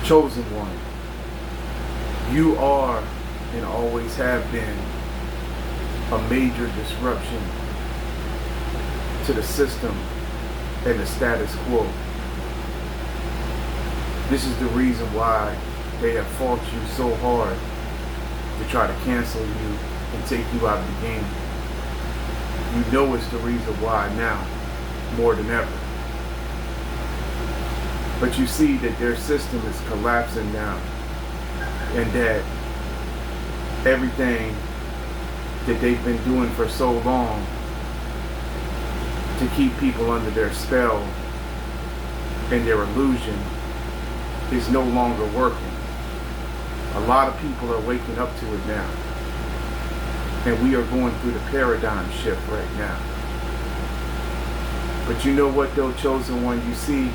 Chosen one, you are and always have been a major disruption to the system and the status quo. This is the reason why they have fought you so hard to try to cancel you and take you out of the game. You know it's the reason why now, more than ever. But you see that their system is collapsing now, and that everything that they've been doing for so long to keep people under their spell and their illusion is no longer working. A lot of people are waking up to it now. And we are going through the paradigm shift right now. But you know what though, chosen one, you see,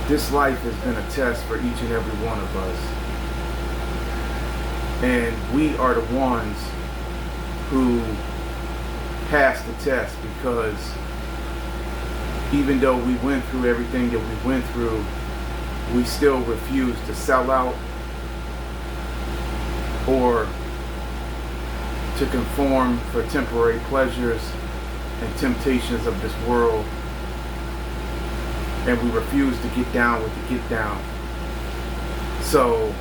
this life has been a test for each and every one of us. And we are the ones who passed the test, because even though we went through everything that we went through, we still refused to sell out or to conform for temporary pleasures and temptations of this world. And we refused to get down with the get down. So,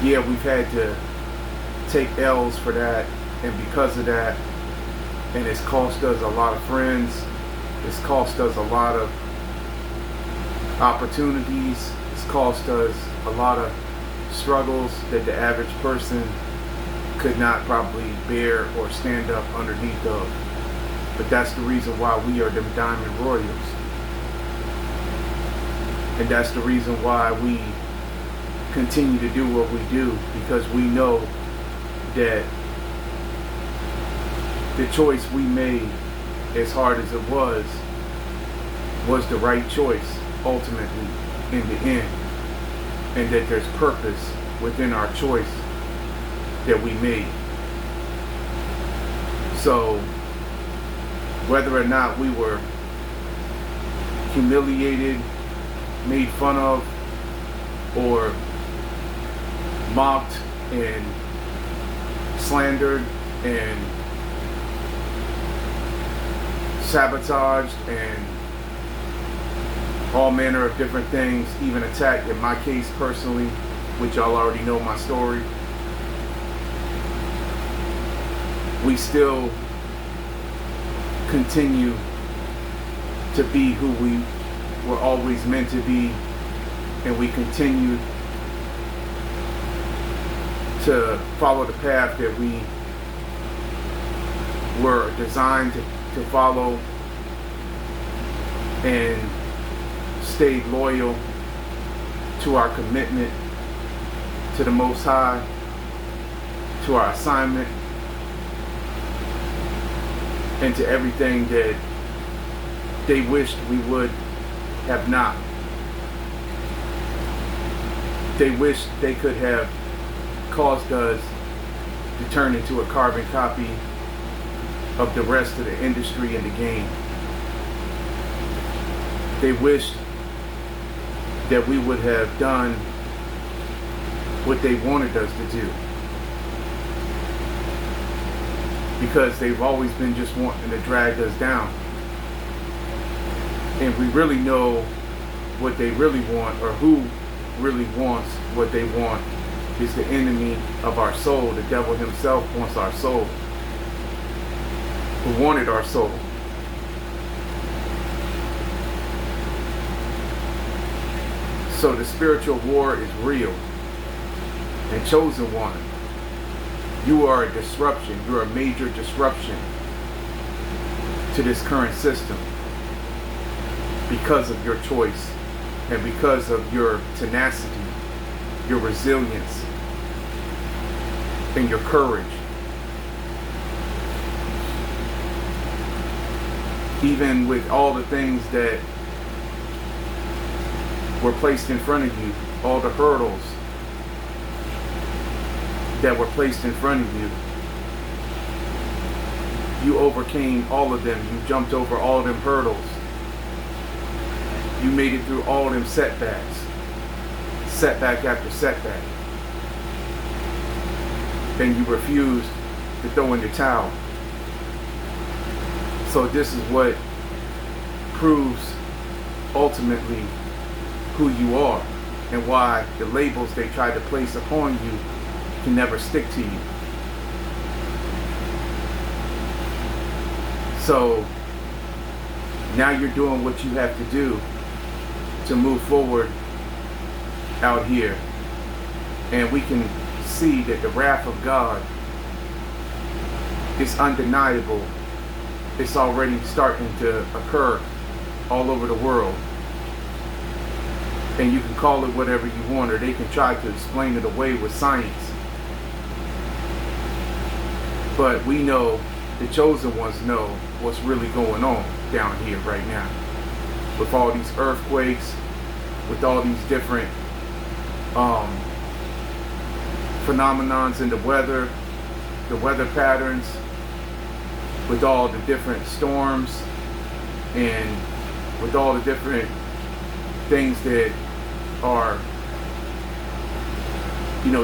yeah, we've had to take L's for that, and because of that, and it's cost us a lot of friends, it's cost us a lot of opportunities, it's cost us a lot of struggles that the average person could not probably bear or stand up underneath of. But that's the reason why we are them Diamond Royals. And that's the reason why we continue to do what we do, because we know that the choice we made, as hard as it was the right choice ultimately in the end, and that there's purpose within our choice that we made. So whether or not we were humiliated, made fun of, or mocked and slandered and sabotaged and all manner of different things, even attacked in my case personally, which y'all already know my story, we still continue to be who we were always meant to be, and we continue to follow the path that we were designed to follow, and stayed loyal to our commitment to the Most High, to our assignment, and to everything that they wished we would have not. They wished they could have caused us to turn into a carbon copy of the rest of the industry and the game. They wished that we would have done what they wanted us to do, because they've always been just wanting to drag us down. And we really know what they really want, or who really wants what they want, is the enemy of our soul. The devil himself wants our soul, who wanted our soul. So the spiritual war is real. And chosen one, you are a disruption. You're a major disruption to this current system because of your choice and because of your tenacity, your resilience, and your courage. Even with all the things that were placed in front of you, all the hurdles that were placed in front of you, you overcame all of them. You jumped over all of them hurdles. You made it through all them setbacks, setback after setback, and you refused to throw in the towel. So this is what proves ultimately who you are and why the labels they try to place upon you can never stick to you. So now you're doing what you have to do to move forward out here. And we can see that the wrath of God is undeniable. It's already starting to occur all over the world. And you can call it whatever you want, or they can try to explain it away with science. But we know, the chosen ones know what's really going on down here right now. With all these earthquakes, with all these different phenomenons in the weather patterns, with all the different storms, and with all the different things that are,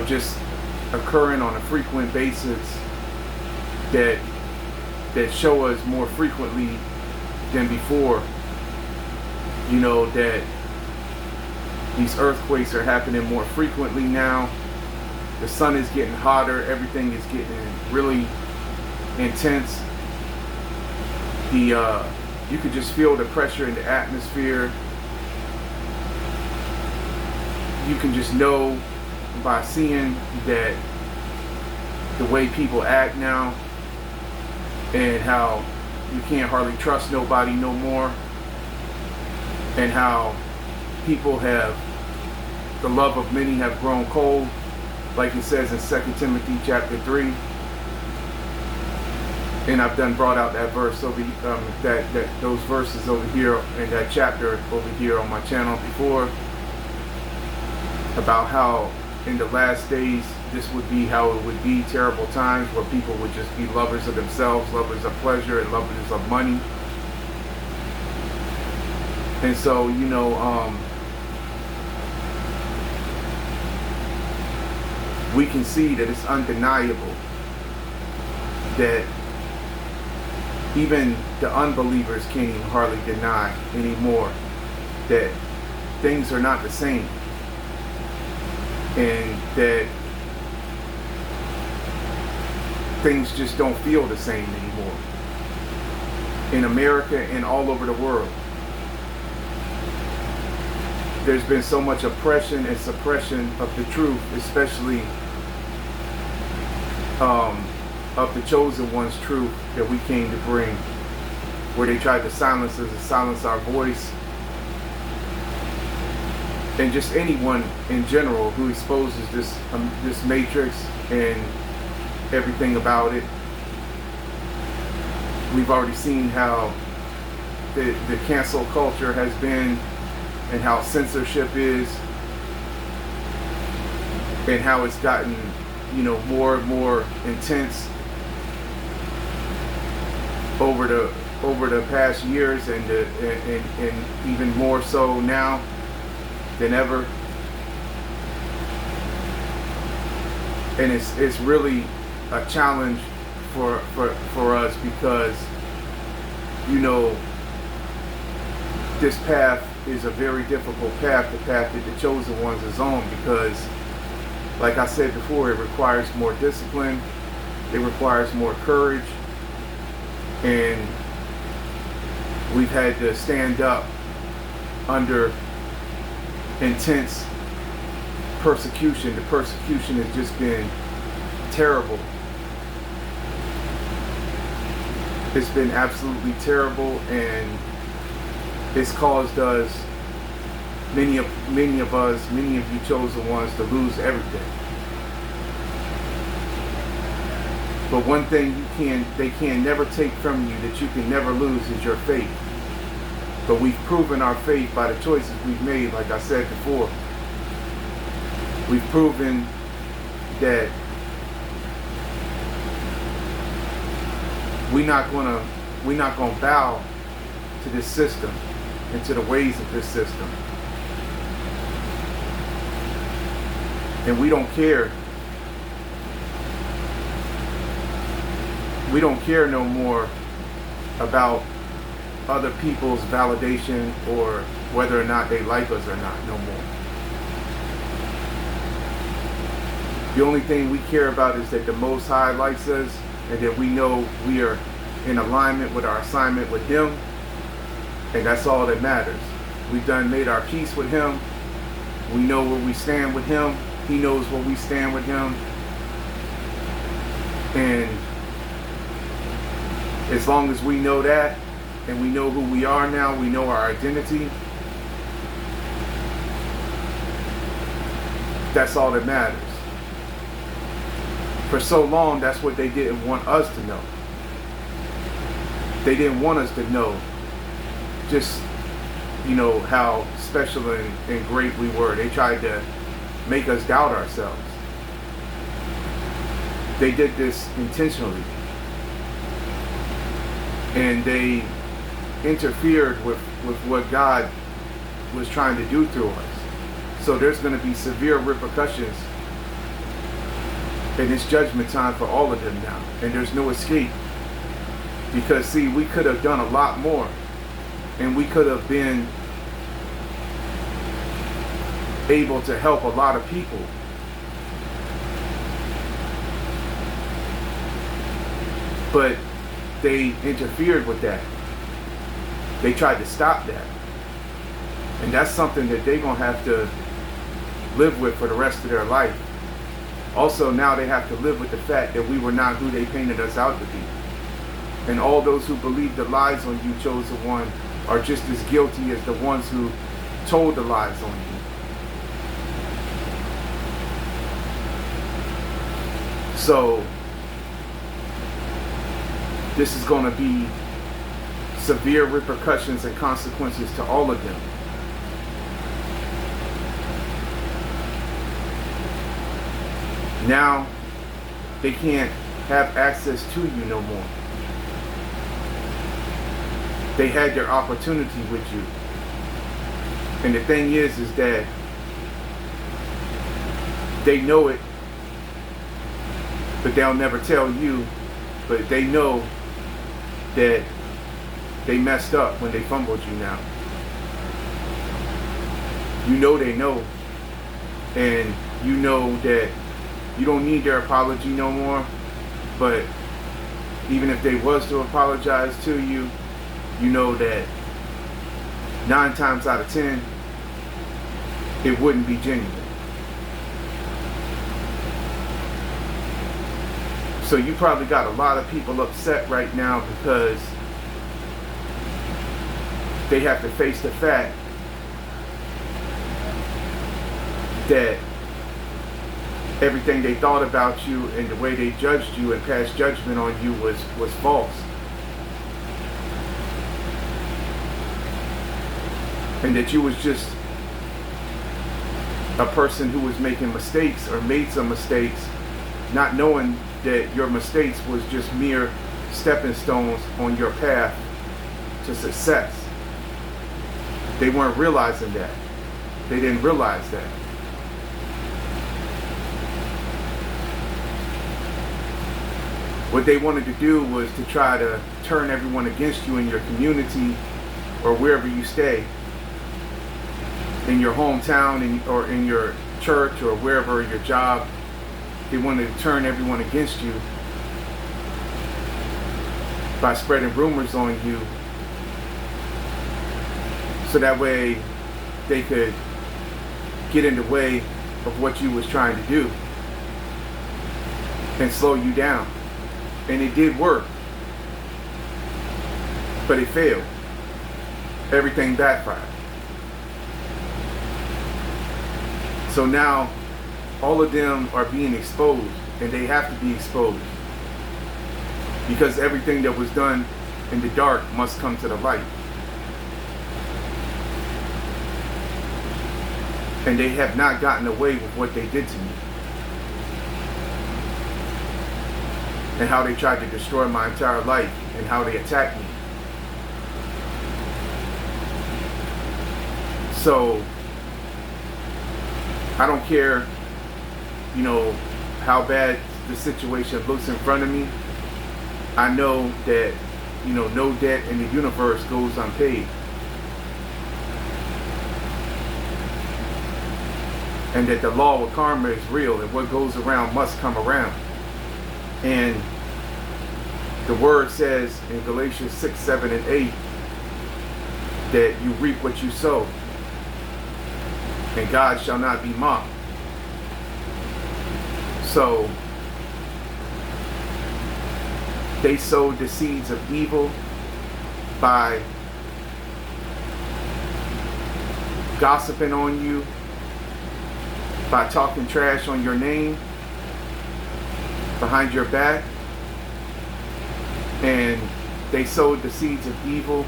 just occurring on a frequent basis that show us more frequently than before, that these earthquakes are happening more frequently now. The sun is getting hotter, everything is getting really intense. You could just feel the pressure in the atmosphere. You can just know by seeing that the way people act now, and how you can't hardly trust nobody no more, and how people have, the love of many have grown cold, like it says in 2 Timothy chapter 3. And I've brought out that verse over those verses over here in that chapter over here on my channel before, about how in the last days this would be how it would be, terrible times where people would just be lovers of themselves, lovers of pleasure, and lovers of money. And so, we can see that it's undeniable that even the unbelievers can't even hardly deny anymore that things are not the same, and that things just don't feel the same anymore in America and all over the world. There's been so much oppression and suppression of the truth, especially of the chosen one's truth that we came to bring, where they tried to silence us and silence our voice, and just anyone in general who exposes this matrix and everything about it. We've already seen how the cancel culture has been, and how censorship is, and how it's gotten, more and more intense over the past years, and even more so now than ever. And it's really a challenge for us, because this path is a very difficult path, the path that the chosen ones is on, because like I said before, it requires more discipline, it requires more courage, and we've had to stand up under intense persecution. The persecution has just been terrible. It's been absolutely terrible, and it's caused us, many of you chosen ones, to lose everything. But one thing they can never take from you, that you can never lose, is your faith. But we've proven our faith by the choices we've made, like I said before. We've proven that we're not gonna bow to this system. into the ways of this system. And we don't care. We don't care no more about other people's validation or whether or not they like us or not, no more. The only thing we care about is that the Most High likes us and that we know we are in alignment with our assignment with Him, and that's all that matters. We've done made our peace with Him. We know where we stand with Him. He knows where we stand with Him. And as long as we know that, and we know who we are now, we know our identity, that's all that matters. For so long, that's what they didn't want us to know. They didn't want us to know just, how special and great we were. They tried to make us doubt ourselves. They did this intentionally. And they interfered with what God was trying to do through us. So there's going to be severe repercussions. And it's judgment time for all of them now. And there's no escape. Because, see, we could have done a lot more. And we could have been able to help a lot of people. But they interfered with that. They tried to stop that. And that's something that they're going to have to live with for the rest of their life. Also, now they have to live with the fact that we were not who they painted us out to be. And all those who believe the lies on you, chosen one, are just as guilty as the ones who told the lies on you. So, this is going to be severe repercussions and consequences to all of them. Now, they can't have access to you no more. They had their opportunity with you. And the thing is that they know it, but they'll never tell you. But they know that they messed up when they fumbled you now. You know they know. And you know that you don't need their apology no more. But even if they was to apologize to you, you know that 9 times out of 10, it wouldn't be genuine. So you probably got a lot of people upset right now because they have to face the fact that everything they thought about you and the way they judged you and passed judgment on you was false. And that you was just a person who was making mistakes or made some mistakes, not knowing that your mistakes was just mere stepping stones on your path to success. They weren't realizing that. They didn't realize that. What they wanted to do was to try to turn everyone against you in your community or wherever you stay, in your hometown or in your church or wherever, your job. They wanted to turn everyone against you by spreading rumors on you, so that way they could get in the way of what you was trying to do and slow you down. And it did work, but it failed. Everything backfired. So now all of them are being exposed, and they have to be exposed, because everything that was done in the dark must come to the light. And they have not gotten away with what they did to me and how they tried to destroy my entire life and how they attacked me. So I don't care, how bad the situation looks in front of me. I know that, no debt in the universe goes unpaid. And that the law of karma is real, and what goes around must come around. And the word says in Galatians 6, 7, and 8 that you reap what you sow, and God shall not be mocked. So they sowed the seeds of evil by gossiping on you, by talking trash on your name behind your back. And they sowed the seeds of evil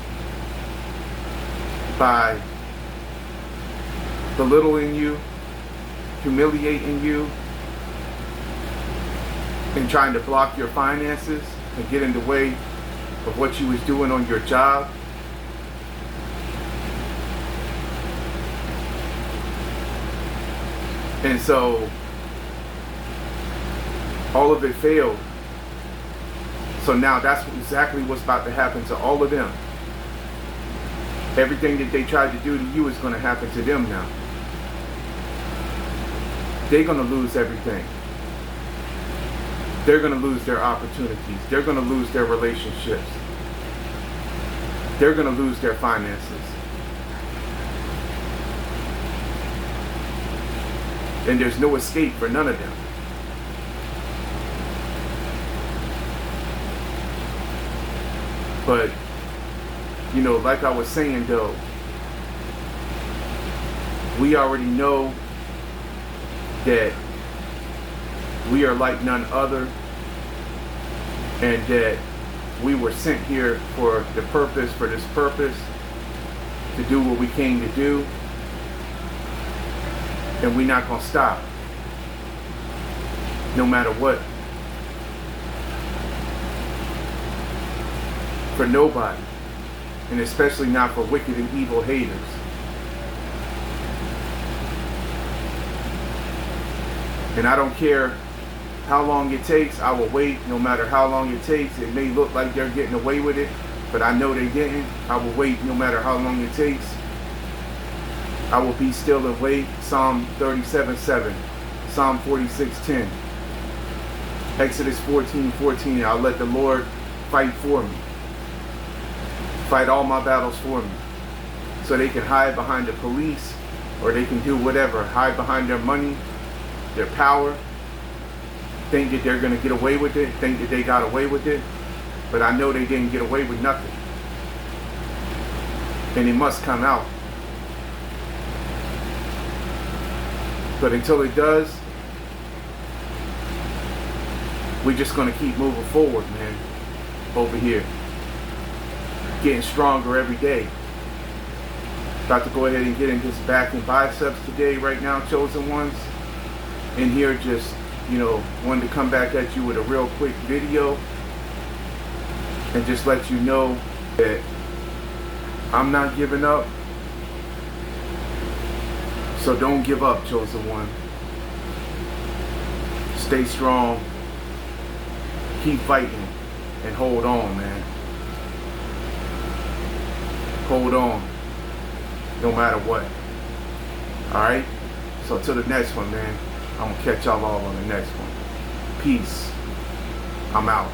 by belittling you, humiliating you, and trying to block your finances and get in the way of what you was doing on your job. And so all of it failed. So now that's exactly what's about to happen to all of them. Everything that they tried to do to you is going to happen to them now. They're going to lose everything. They're going to lose their opportunities. They're going to lose their relationships. They're going to lose their finances. And there's no escape for none of them. But, like I was saying though, we already know that we are like none other, and that we were sent here for this purpose, to do what we came to do, and we're not going to stop, no matter what. For nobody, and especially not for wicked and evil haters. And I don't care how long it takes, I will wait no matter how long it takes. It may look like they're getting away with it, but I know they didn't. I will wait no matter how long it takes. I will be still and wait. Psalm 37:7, Psalm 46:10, Exodus 14:14. I'll let the Lord fight for me. Fight all my battles for me. So they can hide behind the police, or they can do whatever. Hide behind their money, their power. Think that they're going to get away with it. Think that they got away with it. But I know they didn't get away with nothing. And it must come out. But until it does, we're just going to keep moving forward, man. Over here. Getting stronger every day. About to go ahead and get in this back and biceps today, right now, chosen ones. In here, just, wanted to come back at you with a real quick video and just let you know that I'm not giving up. So don't give up, chosen one. Stay strong. Keep fighting and hold on, man. Hold on, no matter what. Alright? So till the next one, man. I'm going to catch y'all all on the next one. Peace. I'm out.